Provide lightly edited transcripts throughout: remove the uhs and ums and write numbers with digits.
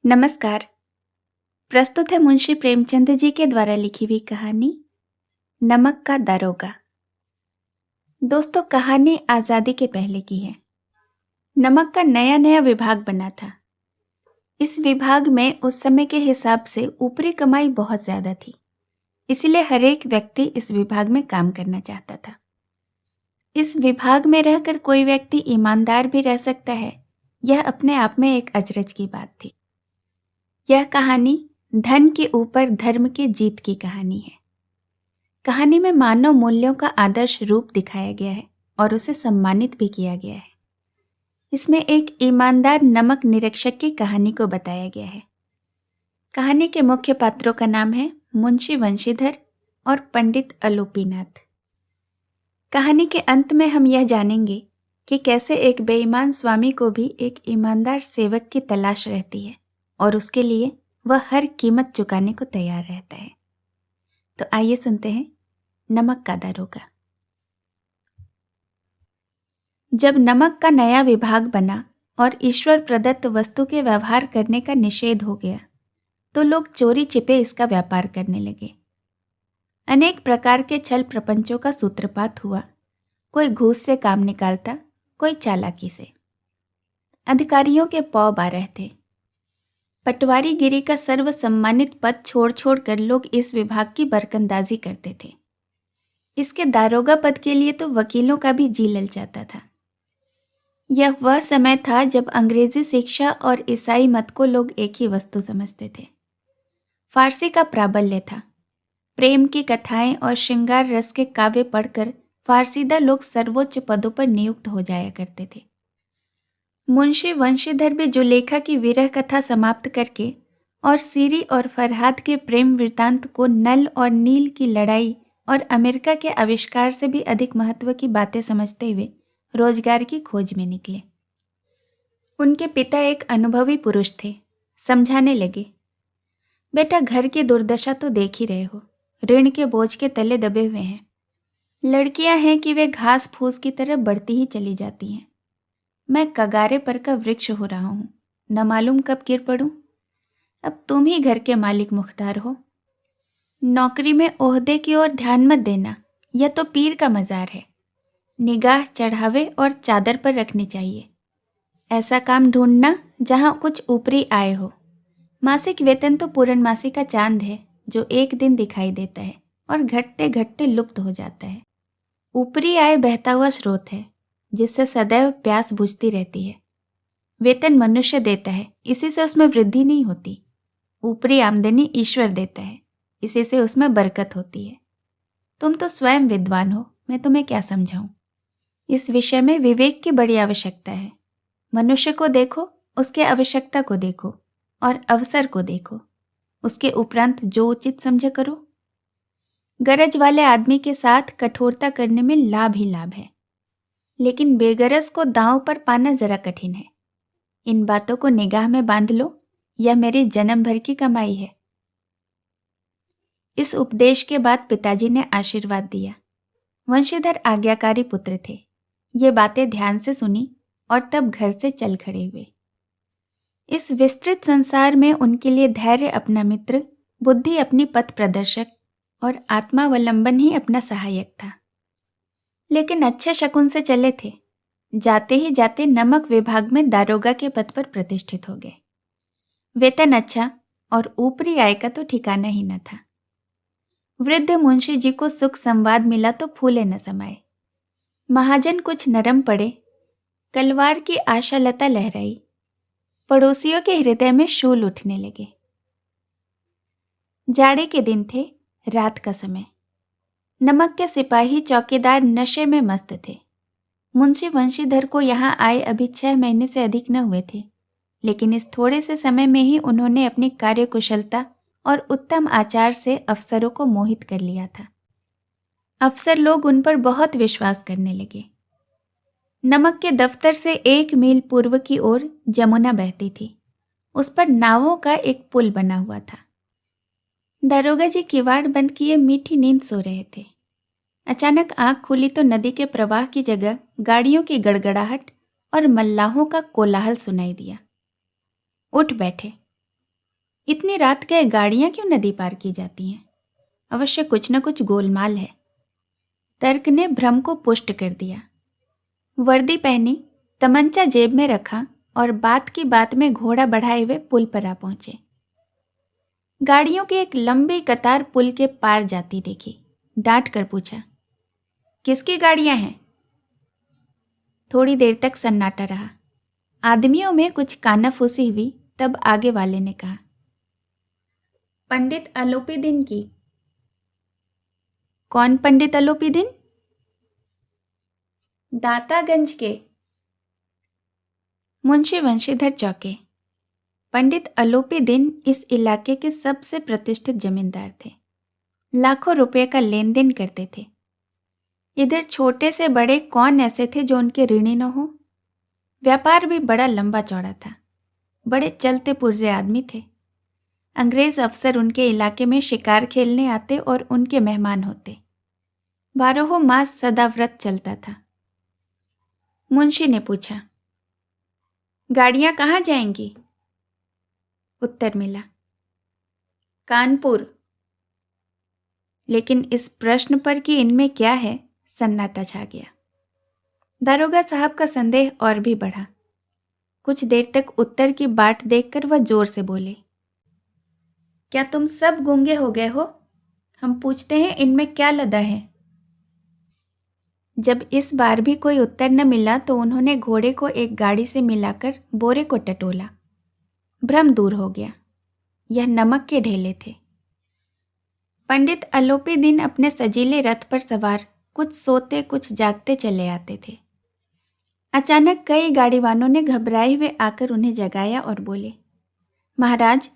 नमस्कार। प्रस्तुत है मुंशी प्रेमचंद जी के द्वारा लिखी हुई कहानी नमक का दारोगा। दोस्तों, कहानी आज़ादी के पहले की है। नमक का नया नया विभाग बना था। इस विभाग में उस समय के हिसाब से ऊपरी कमाई बहुत ज़्यादा थी, इसलिए हर एक व्यक्ति इस विभाग में काम करना चाहता था। इस विभाग में रहकर कोई व्यक्ति ईमानदार भी रह सकता है, यह अपने आप में एक अचरज की बात थी। यह कहानी धन के ऊपर धर्म की जीत की कहानी है। कहानी में मानव मूल्यों का आदर्श रूप दिखाया गया है और उसे सम्मानित भी किया गया है। इसमें एक ईमानदार नमक निरीक्षक की कहानी को बताया गया है। कहानी के मुख्य पात्रों का नाम है मुंशी वंशीधर और पंडित अलोपीनाथ। कहानी के अंत में हम यह जानेंगे कि कैसे एक बेईमान स्वामी को भी एक ईमानदार सेवक की तलाश रहती है और उसके लिए वह हर कीमत चुकाने को तैयार रहता है। तो आइए सुनते हैं नमक का दारोगा। जब नमक का नया विभाग बना और ईश्वर प्रदत्त वस्तु के व्यवहार करने का निषेध हो गया, तो लोग चोरी छिपे इसका व्यापार करने लगे। अनेक प्रकार के छल प्रपंचों का सूत्रपात हुआ। कोई घूस से काम निकालता, कोई चालाकी से। अधिकारियों के पौ 12 थे। पटवारीगिरी का सर्व सम्मानित पद छोड़ छोड़ कर लोग इस विभाग की बरकंदाजी करते थे। इसके दारोगा पद के लिए तो वकीलों का भी जी ललचाता था। यह वह समय था जब अंग्रेजी शिक्षा और ईसाई मत को लोग एक ही वस्तु समझते थे। फारसी का प्राबल्य था। प्रेम की कथाएं और श्रृंगार रस के काव्य पढ़कर फारसीदा लोग सर्वोच्च पदों पर नियुक्त हो जाया करते थे। मुंशी वंशीधर भी जुलेखा की विरह कथा समाप्त करके और सीरी और फरहाद के प्रेम वृत्तांत को नल और नील की लड़ाई और अमेरिका के आविष्कार से भी अधिक महत्व की बातें समझते हुए रोजगार की खोज में निकले। उनके पिता एक अनुभवी पुरुष थे। समझाने लगे, बेटा, घर की दुर्दशा तो देख ही रहे हो। ऋण के बोझ के तले दबे हुए हैं। लड़कियां हैं कि वे घास फूस की तरह बढ़ती ही चली जाती हैं। मैं कगारे पर का वृक्ष हो रहा हूं, न मालूम कब गिर पड़ूं। अब तुम ही घर के मालिक मुख्तार हो। नौकरी में ओहदे की ओर ध्यान मत देना, यह तो पीर का मज़ार है। निगाह चढ़ावे और चादर पर रखनी चाहिए। ऐसा काम ढूंढना जहां कुछ ऊपरी आय हो। मासिक वेतन तो पूर्णमासी का चांद है, जो एक दिन दिखाई देता है और घटते घटते लुप्त हो जाता है। ऊपरी आय बहता हुआ स्रोत है, जिससे सदैव प्यास बुझती रहती है। वेतन मनुष्य देता है, इसी से उसमें वृद्धि नहीं होती। ऊपरी आमदनी ईश्वर देता है, इसी से उसमें बरकत होती है। तुम तो स्वयं विद्वान हो, मैं तुम्हें क्या समझाऊं। इस विषय में विवेक की बड़ी आवश्यकता है। मनुष्य को देखो, उसके आवश्यकता को देखो और अवसर को देखो। उसके उपरांत जो उचित समझे करो। गरज वाले आदमी के साथ कठोरता करने में लाभ ही लाभ है, लेकिन बेगरज को दांव पर पाना जरा कठिन है। इन बातों को निगाह में बांध लो, यह मेरी जन्म भर की कमाई है। इस उपदेश के बाद पिताजी ने आशीर्वाद दिया। वंशीधर आज्ञाकारी पुत्र थे। ये बातें ध्यान से सुनी और तब घर से चल खड़े हुए। इस विस्तृत संसार में उनके लिए धैर्य अपना मित्र, बुद्धि अपनी पथ प्रदर्शक और आत्मावलंबन ही अपना सहायक था। लेकिन अच्छे शकुन से चले थे। जाते ही जाते नमक विभाग में दारोगा के पद पर प्रतिष्ठित हो गए। वेतन अच्छा और ऊपरी आय का तो ठिकाना ही न था। वृद्ध मुंशी जी को सुख संवाद मिला तो फूले न समाये। महाजन कुछ नरम पड़े, कलवार की आशालता लहराई। पड़ोसियों के हृदय में शूल उठने लगे। जाड़े के दिन थे, रात का समय। नमक के सिपाही चौकीदार नशे में मस्त थे। मुंशी वंशीधर को यहाँ आए अभी 6 महीने से अधिक न हुए थे, लेकिन इस थोड़े से समय में ही उन्होंने अपनी कार्यकुशलता और उत्तम आचार से अफसरों को मोहित कर लिया था। अफसर लोग उन पर बहुत विश्वास करने लगे। नमक के दफ्तर से 1 मील पूर्व की ओर जमुना बहती थी। उस पर नावों का एक पुल बना हुआ था। दारोगा जी किवाड़ बंद किए मीठी नींद सो रहे थे। अचानक आंख खुली तो नदी के प्रवाह की जगह गाड़ियों की गड़गड़ाहट और मल्लाहों का कोलाहल सुनाई दिया। उठ बैठे। इतनी रात गए गाड़ियां क्यों नदी पार की जाती हैं? अवश्य कुछ न कुछ गोलमाल है। तर्क ने भ्रम को पुष्ट कर दिया। वर्दी पहनी, तमंचा जेब में रखा और बात की बात में घोड़ा बढ़ाए हुए पुल पर आ पहुंचे। गाड़ियों की एक लंबी कतार पुल के पार जाती देखी। डांट कर पूछा, किसकी गाड़ियां हैं? थोड़ी देर तक सन्नाटा रहा। आदमियों में कुछ कानाफूसी हुई। तब आगे वाले ने कहा, पंडित अलोपीदीन की। कौन पंडित अलोपीदीन? दातागंज के। मुंशी वंशीधर चौंके। पंडित अलोपीदीन इस इलाके के सबसे प्रतिष्ठित जमींदार थे। लाखों रुपए का लेन देन करते थे। इधर छोटे से बड़े कौन ऐसे थे जो उनके ऋणी न हो? व्यापार भी बड़ा लंबा चौड़ा था। बड़े चलते पुर्जे आदमी थे। अंग्रेज अफसर उनके इलाके में शिकार खेलने आते और उनके मेहमान होते। 12 मास सदा व्रत चलता था। मुंशी ने पूछा, गाड़ियां कहाँ जाएंगी? उत्तर मिला, कानपुर। लेकिन इस प्रश्न पर कि इनमें क्या है, सन्नाटा छा गया। दारोगा साहब का संदेह और भी बढ़ा। कुछ देर तक उत्तर की बाट देखकर वह जोर से बोले, क्या तुम सब गूंगे हो गए हो? हम पूछते हैं इनमें क्या लदा है? जब इस बार भी कोई उत्तर न मिला तो उन्होंने घोड़े को एक गाड़ी से मिलाकर बोरे को टटोला। भ्रम दूर हो गया। यह नमक के ढेले थे। पंडित अलोपीदीन अपने सजीले रथ पर सवार कुछ सोते कुछ जागते चले आते थे। अचानक कई गाड़ीवानों ने घबराए हुए आकर उन्हें जगाया और बोले, महाराज,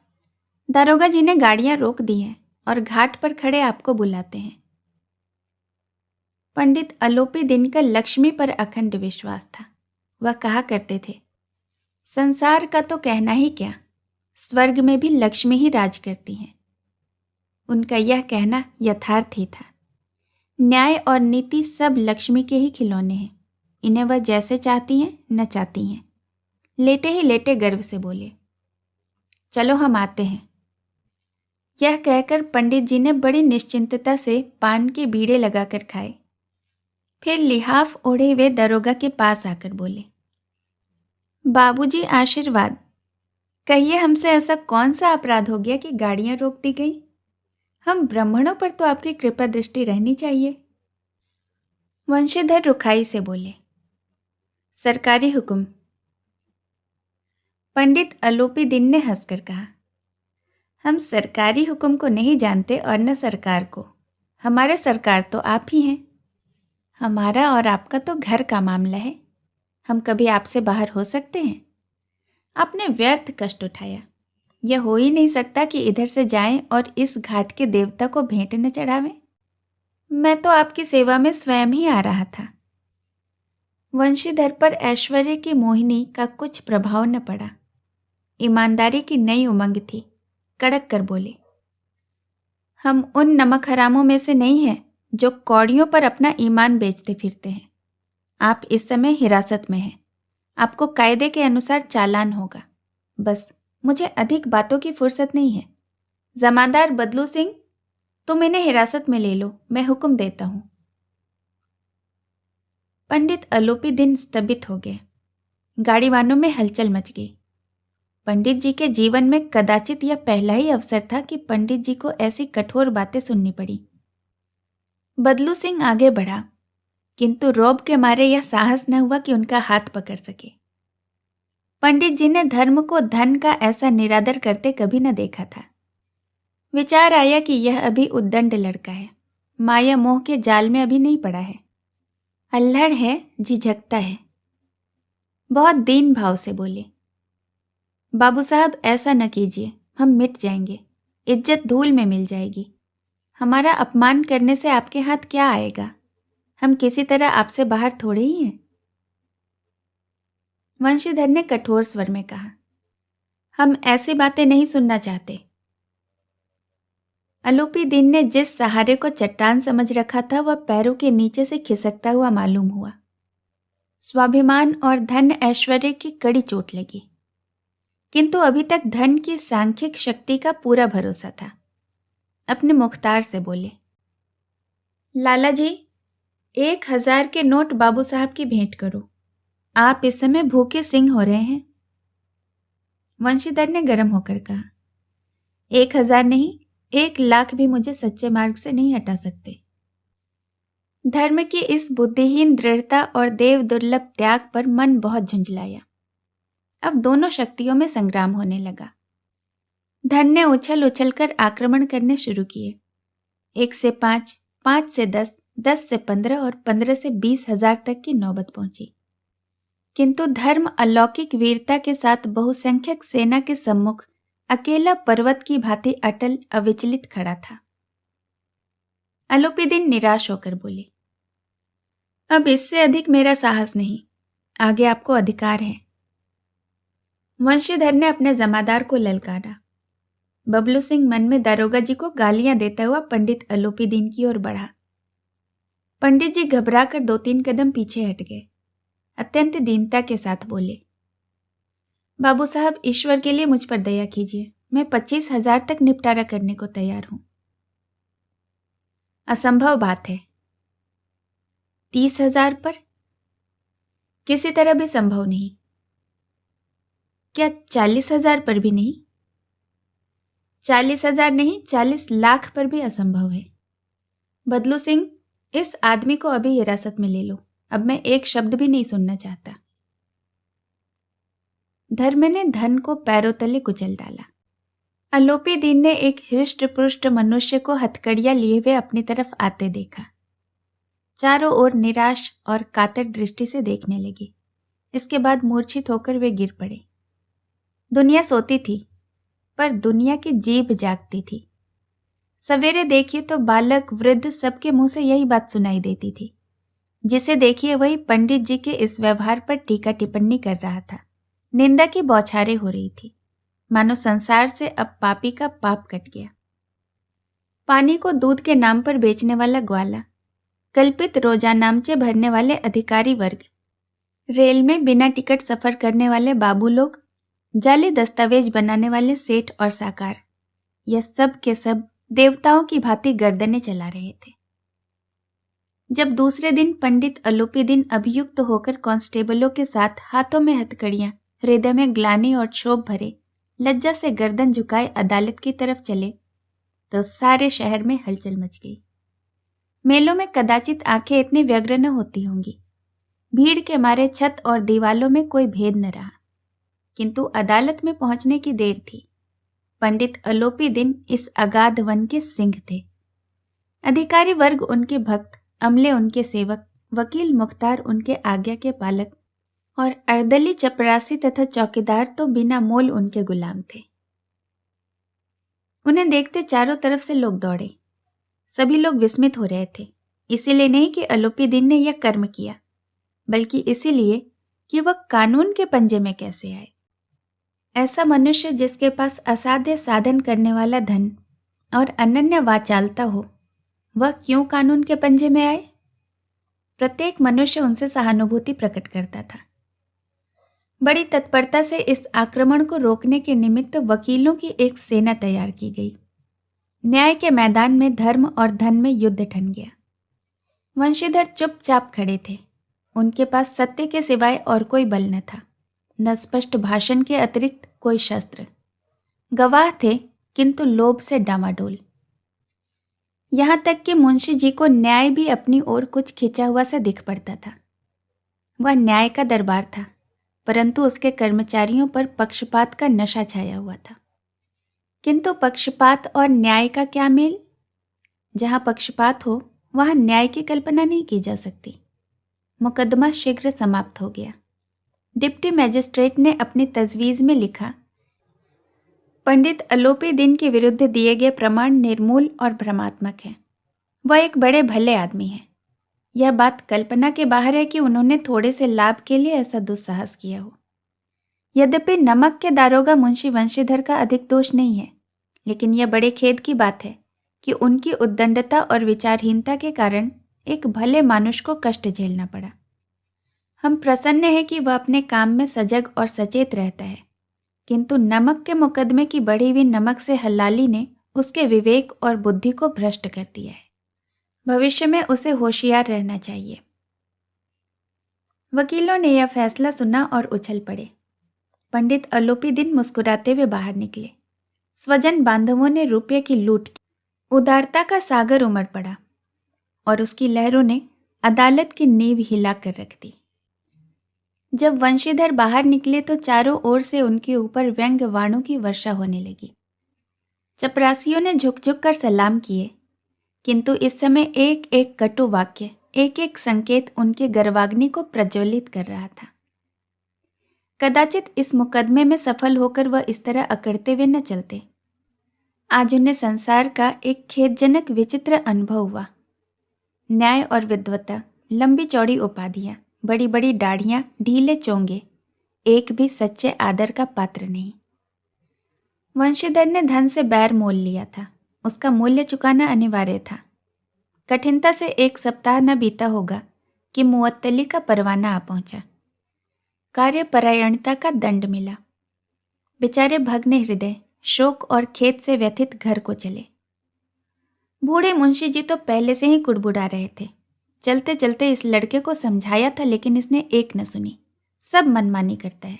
दारोगा जी ने गाड़ियां रोक दी हैं और घाट पर खड़े आपको बुलाते हैं। पंडित अलोपीदीन का लक्ष्मी पर अखंड विश्वास था। वह कहा करते थे, संसार का तो कहना ही क्या, स्वर्ग में भी लक्ष्मी ही राज करती हैं। उनका यह कहना यथार्थ ही था। न्याय और नीति सब लक्ष्मी के ही खिलौने हैं। इन्हें वह जैसे चाहती हैं नचाती हैं। लेटे ही लेटे गर्व से बोले, चलो हम आते हैं। यह कहकर पंडित जी ने बड़ी निश्चिंतता से पान के बीड़े लगाकर खाए। फिर लिहाफ ओढ़े हुए दरोगा के पास आकर बोले, बाबूजी आशीर्वाद, कहिए हमसे ऐसा कौन सा अपराध हो गया कि गाड़ियां रोक दी गई? हम ब्राह्मणों पर तो आपकी कृपा दृष्टि रहनी चाहिए। वंशीधर रुखाई से बोले, सरकारी हुक्म। पंडित अलोपीदीन ने हंसकर कहा, हम सरकारी हुक्म को नहीं जानते और न सरकार को। हमारे सरकार तो आप ही हैं। हमारा और आपका तो घर का मामला है। हम कभी आपसे बाहर हो सकते हैं? आपने व्यर्थ कष्ट उठाया। यह हो ही नहीं सकता कि इधर से जाएं और इस घाट के देवता को भेंट न चढ़ावें। मैं तो आपकी सेवा में स्वयं ही आ रहा था। वंशीधर पर ऐश्वर्य की मोहिनी का कुछ प्रभाव न पड़ा। ईमानदारी की नई उमंग थी। कड़क कर बोले, हम उन नमक हरामों में से नहीं हैं जो कौड़ियों पर अपना ईमान बेचते फिरते हैं। आप इस समय हिरासत में हैं। आपको कायदे के अनुसार चालान होगा। बस मुझे अधिक बातों की फुर्सत नहीं है। जमादार बदलू सिंह, तुम इन्हें हिरासत में ले लो, मैं हुक्म देता हूं। पंडित अलोपीदीन स्तंभित हो गए। गाड़ीवानों में हलचल मच गई। पंडित जी के जीवन में कदाचित यह पहला ही अवसर था कि पंडित जी को ऐसी कठोर बातें सुननी पड़ी। बदलू सिंह आगे बढ़ा, किंतु रौब के मारे यह साहस न हुआ कि उनका हाथ पकड़ सके। पंडित जी ने धर्म को धन का ऐसा निरादर करते कभी न देखा था। विचार आया कि यह अभी उद्दंड लड़का है, माया मोह के जाल में अभी नहीं पड़ा है, अल्हड़ है, झिझकता है। बहुत दीन भाव से बोले, बाबू साहब ऐसा न कीजिए, हम मिट जाएंगे, इज्जत धूल में मिल जाएगी। हमारा अपमान करने से आपके हाथ क्या आएगा? हम किसी तरह आपसे बाहर थोड़े ही हैं। वंशीधर ने कठोर स्वर में कहा, हम ऐसी बातें नहीं सुनना चाहते। अलोपीदीन ने जिस सहारे को चट्टान समझ रखा था वह पैरों के नीचे से खिसकता हुआ मालूम हुआ। स्वाभिमान और धन ऐश्वर्य की कड़ी चोट लगी। किंतु अभी तक धन की सांख्यिक शक्ति का पूरा भरोसा था। अपने मुख्तार से बोले, लाला जी, 1,000 के नोट बाबू साहब की भेंट करो। आप इस समय भूखे सिंह हो रहे हैं। वंशीधर ने गर्म होकर कहा, 1,000 नहीं, 1,00,000 भी मुझे सच्चे मार्ग से नहीं हटा सकते। धर्म की इस बुद्धिहीन दृढ़ता और देव दुर्लभ त्याग पर मन बहुत झुंझलाया। अब दोनों शक्तियों में संग्राम होने लगा। धन ने उछल उछलकर आक्रमण करने शुरू किए। 1 से 5, 5 से 10, 10 से 15 और 15 से 20,000 तक की नौबत पहुंची। किंतु धर्म अलौकिक वीरता के साथ बहुसंख्यक सेना के सम्मुख अकेला पर्वत की भांति अटल अविचलित खड़ा था। अलोपीदीन निराश होकर बोले, अब इससे अधिक मेरा साहस नहीं, आगे आपको अधिकार है। वंशीधर ने अपने जमादार को ललकारा। बबलू सिंह मन में दारोगा जी को गालियां देता हुआ पंडित अलोपीदीन की ओर बढ़ा। पंडित जी घबराकर 2-3 कदम पीछे हट गए। अत्यंत दीनता के साथ बोले, बाबू साहब, ईश्वर के लिए मुझ पर दया कीजिए, मैं 25,000 तक निपटारा करने को तैयार हूं। असंभव बात है। 30,000 पर? किसी तरह भी संभव नहीं। क्या 40,000 पर भी नहीं? 40,000 नहीं, 40,00,000 पर भी असंभव है। बदलू सिंह, इस आदमी को अभी हिरासत में ले लो, अब मैं एक शब्द भी नहीं सुनना चाहता। धर्म ने धन को पैरों तले कुचल डाला। अलोपीदीन ने एक हृष्ट पुष्ट मनुष्य को हथकड़ियां लिए हुए अपनी तरफ आते देखा। चारों ओर निराश और कातर दृष्टि से देखने लगे। इसके बाद मूर्छित होकर वे गिर पड़े। दुनिया सोती थी, पर दुनिया की जीभ जागती थी। सवेरे देखिए तो बालक वृद्ध सबके मुंह से यही बात सुनाई देती थी। जिसे देखिए वही पंडित जी के इस व्यवहार पर टीका टिप्पणी कर रहा था। निंदा की बौछारें हो रही थी, मानो संसार से अब पापी का पाप कट गया। पानी को दूध के नाम पर बेचने वाला ग्वाला, कल्पित रोजानामचे भरने वाले अधिकारी वर्ग, रेल में बिना टिकट सफर करने वाले बाबू लोग, जाली दस्तावेज बनाने वाले सेठ और साकार, यह सब के सब देवताओं की भांति गर्दनें चला रहे थे। जब दूसरे दिन पंडित अलोपीदीन अभियुक्त होकर कांस्टेबलों के साथ हाथों में हथकड़ियां, हृदय में ग्लानि और क्षोभ भरे, लज्जा से गर्दन झुकाए अदालत की तरफ चले, तो सारे शहर में हलचल मच गई। मेलों में कदाचित आंखें इतनी व्यग्र न होती होंगी। भीड़ के मारे छत और दीवालों में कोई भेद न रहा। किंतु अदालत में पहुंचने की देर थी। पंडित अलोपीदीन इस अगाध वन के सिंह थे। अधिकारी वर्ग उनके भक्त, अमले उनके सेवक, वकील मुख्तार उनके आज्ञा के पालक और अर्दली चपरासी तथा चौकीदार तो बिना मोल उनके गुलाम थे। उन्हें देखते चारों तरफ से लोग दौड़े। सभी लोग विस्मित हो रहे थे, इसीलिए नहीं कि अलोपीदीन ने यह कर्म किया, बल्कि इसीलिए कि वह कानून के पंजे में कैसे आए। ऐसा मनुष्य जिसके पास असाध्य साधन करने वाला धन और अनन्य वाचालता हो, वह क्यों कानून के पंजे में आए? प्रत्येक मनुष्य उनसे सहानुभूति प्रकट करता था। बड़ी तत्परता से इस आक्रमण को रोकने के निमित्त वकीलों की एक सेना तैयार की गई। न्याय के मैदान में धर्म और धन में युद्ध ठन गया। वंशीधर चुपचाप खड़े थे। उनके पास सत्य के सिवाय और कोई बल न था, न स्पष्ट भाषण के अतिरिक्त कोई शस्त्र। गवाह थे, किंतु लोभ से डामाडोल। यहाँ तक कि मुंशी जी को न्याय भी अपनी ओर कुछ खिंचा हुआ सा दिख पड़ता था। वह न्याय का दरबार था, परंतु उसके कर्मचारियों पर पक्षपात का नशा छाया हुआ था। किंतु पक्षपात और न्याय का क्या मेल? जहाँ पक्षपात हो वहाँ न्याय की कल्पना नहीं की जा सकती। मुकदमा शीघ्र समाप्त हो गया। डिप्टी मैजिस्ट्रेट ने अपनी तजवीज़ में लिखा, पंडित अलोपीदीन के विरुद्ध दिए गए प्रमाण निर्मूल और भ्रमात्मक हैं। वह एक बड़े भले आदमी हैं। यह बात कल्पना के बाहर है कि उन्होंने थोड़े से लाभ के लिए ऐसा दुस्साहस किया हो। यद्यपि नमक के दारोगा मुंशी वंशीधर का अधिक दोष नहीं है, लेकिन यह बड़े खेद की बात है कि उनकी उद्दंडता और विचारहीनता के कारण एक भले मानुष को कष्ट झेलना पड़ा। हम प्रसन्न हैं कि वह अपने काम में सजग और सचेत रहता है, किंतु नमक के मुकदमे की बढ़ी हुई नमक से हलाली ने उसके विवेक और बुद्धि को भ्रष्ट कर दिया है। भविष्य में उसे होशियार रहना चाहिए। वकीलों ने यह फैसला सुना और उछल पड़े। पंडित अलोपीदीन मुस्कुराते हुए बाहर निकले। स्वजन बांधवों ने रुपये की लूट की। उदारता का सागर उमड़ पड़ा और उसकी लहरों ने अदालत की नींव हिला कर रख दी। जब वंशीधर बाहर निकले तो चारों ओर से उनके ऊपर व्यंग्य वाणों की वर्षा होने लगी। चपरासियों ने झुक झुक कर सलाम किए, किंतु इस समय एक एक कटु वाक्य, एक एक संकेत उनके गर्वाग्नि को प्रज्वलित कर रहा था। कदाचित इस मुकदमे में सफल होकर वह इस तरह अकड़ते हुए न चलते। आज उन्हें संसार का एक खेदजनक विचित्र अनुभव हुआ। न्याय और विद्वता, लंबी चौड़ी उपाधियां, बड़ी बड़ी दाढ़ियां, ढीले चोंगे, एक भी सच्चे आदर का पात्र नहीं। वंशीधर ने धन से बैर मोल लिया था, उसका मूल्य चुकाना अनिवार्य था। कठिनता से 1 सप्ताह न बीता होगा कि मुअत्तली का परवाना आ पहुंचा। कार्यपरायणता का दंड मिला। बेचारे भग्न हृदय, शोक और खेद से व्यथित घर को चले। बूढ़े मुंशी जी तो पहले से ही कुड़बुड़ा रहे थे। चलते चलते इस लड़के को समझाया था, लेकिन इसने एक न सुनी। सब मनमानी करता है।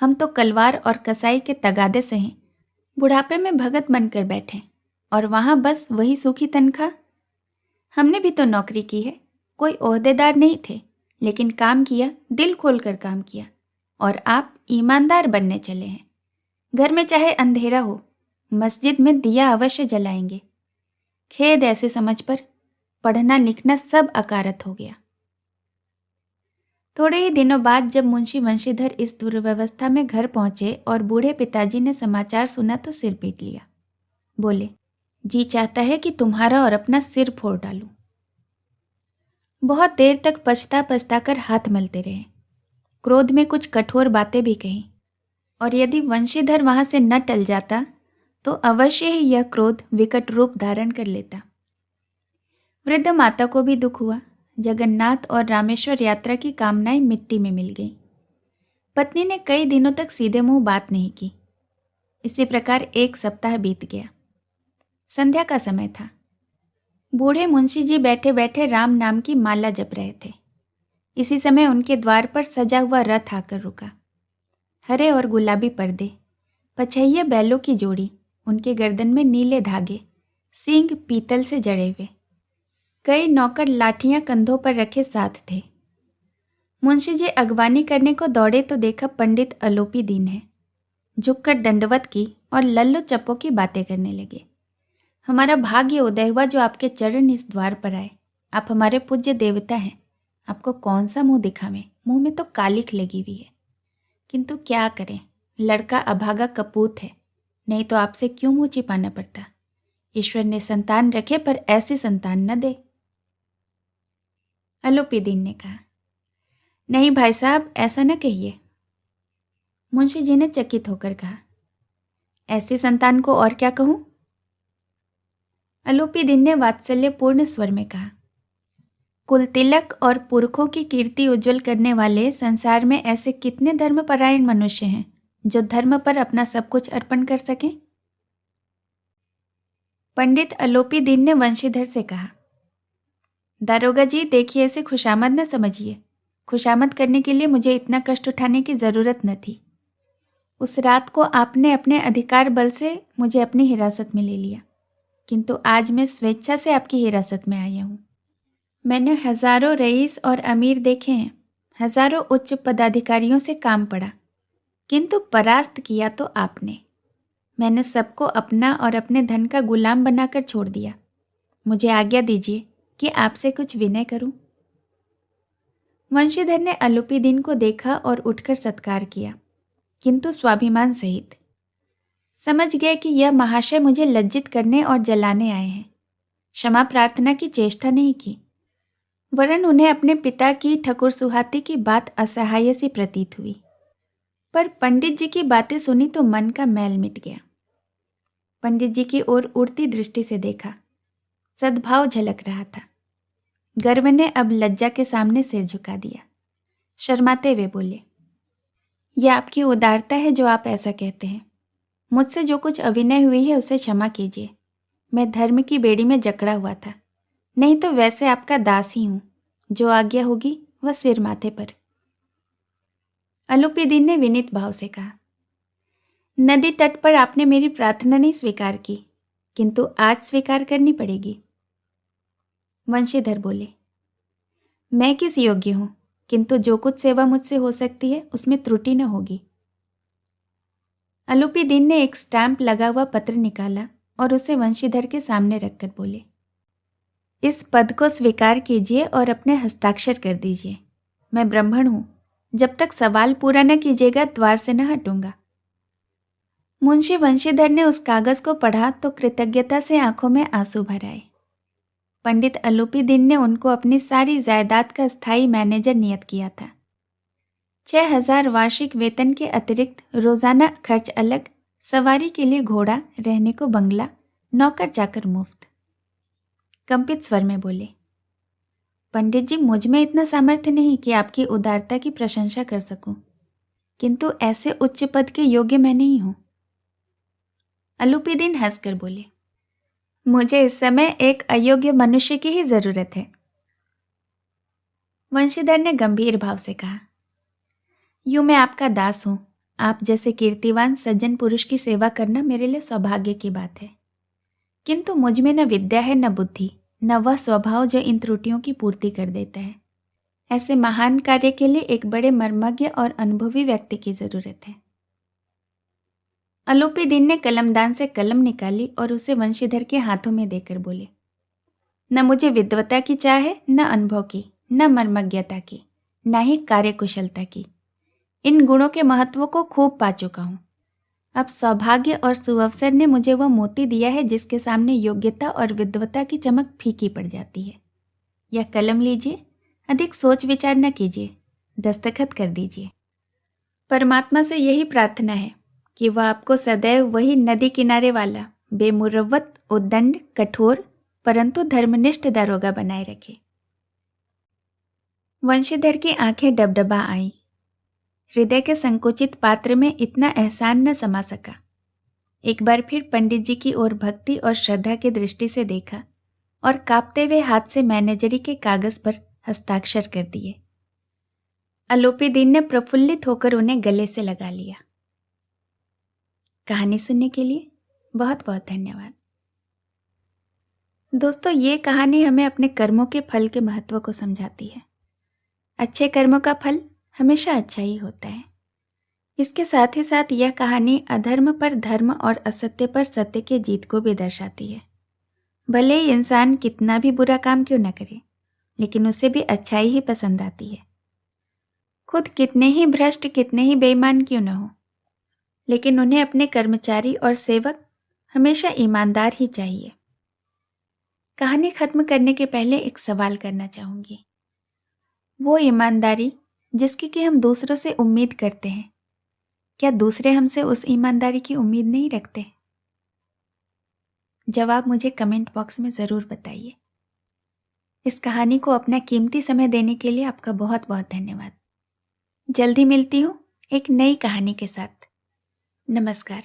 हम तो कलवार और कसाई के तगादे से हैं, बुढ़ापे में भगत बनकर बैठे और वहाँ बस वही सूखी तनख्वाह। हमने भी तो नौकरी की है, कोई ओहदेदार नहीं थे, लेकिन काम किया, दिल खोलकर काम किया। और आप ईमानदार बनने चले हैं। घर में चाहे अंधेरा हो, मस्जिद में दिया अवश्य जलाएंगे। खेद ऐसे समझ पर पढ़ना लिखना सब अकारत हो गया। थोड़े ही दिनों बाद जब मुंशी वंशीधर इस दुर्व्यवस्था में घर पहुंचे और बूढ़े पिताजी ने समाचार सुना तो सिर पीट लिया। बोले, जी चाहता है कि तुम्हारा और अपना सिर फोड़ डालूं। बहुत देर तक पछता पछता कर हाथ मलते रहे। क्रोध में कुछ कठोर बातें भी कहीं, और यदि वंशीधर वहां से न टल जाता तो अवश्य ही यह क्रोध विकट रूप धारण कर लेता। वृद्ध माता को भी दुख हुआ। जगन्नाथ और रामेश्वर यात्रा की कामनाएं मिट्टी में मिल गईं। पत्नी ने कई दिनों तक सीधे मुंह बात नहीं की। इसी प्रकार 1 सप्ताह बीत गया। संध्या का समय था। बूढ़े मुंशी जी बैठे बैठे राम नाम की माला जप रहे थे। इसी समय उनके द्वार पर सजा हुआ रथ आकर रुका। हरे और गुलाबी पर्दे, पछैये बैलों की जोड़ी, उनके गर्दन में नीले धागे, सींग पीतल से जड़े हुए। कई नौकर लाठियां कंधों पर रखे साथ थे। मुंशी जी अगवानी करने को दौड़े तो देखा पंडित अलोपीदीन है। झुककर दंडवत की और लल्लो चप्पो की बातें करने लगे। हमारा भाग्य उदय हुआ जो आपके चरण इस द्वार पर आए। आप हमारे पूज्य देवता हैं, आपको कौन सा मुंह दिखावें, मुंह में तो कालिख लगी हुई है। किंतु क्या करें, लड़का अभागा कपूत है, नहीं तो आपसे क्यों मुंह छिपाना पड़ता। ईश्वर ने संतान रखे पर ऐसी संतान न दे। अलोपीदीन ने कहा, नहीं भाई साहब, ऐसा न कहिए। मुंशी जी ने चकित होकर कहा, ऐसी संतान को और क्या कहूं। अलोपीदीन ने वात्सल्यपूर्ण स्वर में कहा, कुल तिलक और पुरखों की कीर्ति उज्जवल करने वाले संसार में ऐसे कितने धर्मपरायण मनुष्य हैं जो धर्म पर अपना सब कुछ अर्पण कर सकें। पंडित अलोपीदीन ने वंशीधर से कहा, दारोगा जी देखिए, इसे खुशामद न समझिए। खुशामद करने के लिए मुझे इतना कष्ट उठाने की ज़रूरत न थी। उस रात को आपने अपने अधिकार बल से मुझे अपनी हिरासत में ले लिया, किंतु आज मैं स्वेच्छा से आपकी हिरासत में आया हूँ। मैंने हजारों रईस और अमीर देखे हैं, हजारों उच्च पदाधिकारियों से काम पड़ा, किंतु परास्त किया तो आपने। मैंने सबको अपना और अपने धन का गुलाम बनाकर छोड़ दिया। मुझे आज्ञा दीजिए कि आपसे कुछ विनय करूं। वंशीधर ने अलोपीदीन को देखा और उठकर सत्कार किया, किंतु स्वाभिमान सहित। समझ गए कि यह महाशय मुझे लज्जित करने और जलाने आए हैं। क्षमा प्रार्थना की चेष्टा नहीं की, वरन उन्हें अपने पिता की ठकुर सुहाती की बात असहाय सी प्रतीत हुई। पर पंडित जी की बातें सुनी तो मन का मैल मिट गया। पंडित जी की ओर उड़ती दृष्टि से देखा, सद्भाव झलक रहा था। गर्व ने अब लज्जा के सामने सिर झुका दिया। शर्माते हुए बोले, यह आपकी उदारता है जो आप ऐसा कहते हैं। मुझसे जो कुछ अभिनय हुई है उसे क्षमा कीजिए। मैं धर्म की बेड़ी में जकड़ा हुआ था, नहीं तो वैसे आपका दास ही हूं। जो आज्ञा होगी वह सिर माथे पर। अलूपीदीन ने विनीत भाव से कहा, नदी तट पर आपने मेरी प्रार्थना नहीं स्वीकार की, किंतु आज स्वीकार करनी पड़ेगी। वंशीधर बोले, मैं किस योग्य हूं, किंतु जो कुछ सेवा मुझसे हो सकती है उसमें त्रुटि न होगी। अलूपीदीन ने एक स्टैंप लगा हुआ पत्र निकाला और उसे वंशीधर के सामने रखकर बोले, इस पद को स्वीकार कीजिए और अपने हस्ताक्षर कर दीजिए। मैं ब्राह्मण हूं, जब तक सवाल पूरा न कीजिएगा द्वार से न हटूंगा। मुंशी वंशीधर ने उस कागज को पढ़ा तो कृतज्ञता से आंखों में आंसू भर आए। पंडित अलूपीदीन ने उनको अपनी सारी जायदाद का स्थायी मैनेजर नियत किया था। 6,000 वार्षिक वेतन के अतिरिक्त रोजाना खर्च अलग, सवारी के लिए घोड़ा, रहने को बंगला, नौकर चाकर मुफ्त। कंपित स्वर में बोले, पंडित जी, मुझ में इतना सामर्थ्य नहीं कि आपकी उदारता की प्रशंसा कर सकूं, किंतु ऐसे उच्च पद के योग्य मैं नहीं हूं। अलूपीदीन हंसकर बोले, मुझे इस समय एक अयोग्य मनुष्य की ही जरूरत है। वंशीधर ने गंभीर भाव से कहा, यूं मैं आपका दास हूं। आप जैसे कीर्तिवान सज्जन पुरुष की सेवा करना मेरे लिए सौभाग्य की बात है, किंतु मुझ में न विद्या है, न बुद्धि, न वह स्वभाव जो इन त्रुटियों की पूर्ति कर देता है। ऐसे महान कार्य के लिए एक बड़े मर्मज्ञ और अनुभवी व्यक्ति की जरूरत है। अलूपीदीन ने कलमदान से कलम निकाली और उसे वंशीधर के हाथों में देकर बोले, न मुझे विद्वता की चाह है, न अनुभव की, न मर्मज्ञता की, न ही कार्यकुशलता की। इन गुणों के महत्व को खूब पा चुका हूं। अब सौभाग्य और सुअवसर ने मुझे वह मोती दिया है जिसके सामने योग्यता और विद्वता की चमक फीकी पड़ जाती है। यह कलम लीजिए, अधिक सोच विचार न कीजिए, दस्तखत कर दीजिए। परमात्मा से यही प्रार्थना है कि वह आपको सदैव वही नदी किनारे वाला बेमुरव्वत, उद्दंड, कठोर परंतु धर्मनिष्ठ दारोगा बनाए रखे। वंशीधर की आंखें डबडबा आईं। हृदय के संकुचित पात्र में इतना एहसान न समा सका। एक बार फिर पंडित जी की ओर भक्ति और श्रद्धा की दृष्टि से देखा और कांपते हुए हाथ से मैनेजरी के कागज पर हस्ताक्षर कर दिए। अलूपीदीन ने प्रफुल्लित होकर उन्हें गले से लगा लिया। कहानी सुनने के लिए बहुत बहुत धन्यवाद। दोस्तों, ये कहानी हमें अपने कर्मों के फल के महत्व को समझाती है। अच्छे कर्मों का फल हमेशा अच्छा ही होता है। इसके साथ ही साथ यह कहानी अधर्म पर धर्म और असत्य पर सत्य की जीत को भी दर्शाती है। भले ही इंसान कितना भी बुरा काम क्यों न करे, लेकिन उसे भी अच्छाई ही पसंद आती है। खुद कितने ही भ्रष्ट, कितने ही बेईमान क्यों न हो, लेकिन उन्हें अपने कर्मचारी और सेवक हमेशा ईमानदार ही चाहिए। कहानी खत्म करने के पहले एक सवाल करना चाहूंगी। वो ईमानदारी जिसकी कि हम दूसरों से उम्मीद करते हैं, क्या दूसरे हमसे उस ईमानदारी की उम्मीद नहीं रखते? जवाब मुझे कमेंट बॉक्स में ज़रूर बताइए। इस कहानी को अपना कीमती समय देने के लिए आपका बहुत बहुत धन्यवाद। जल्दी मिलती हूँ एक नई कहानी के साथ। नमस्कार।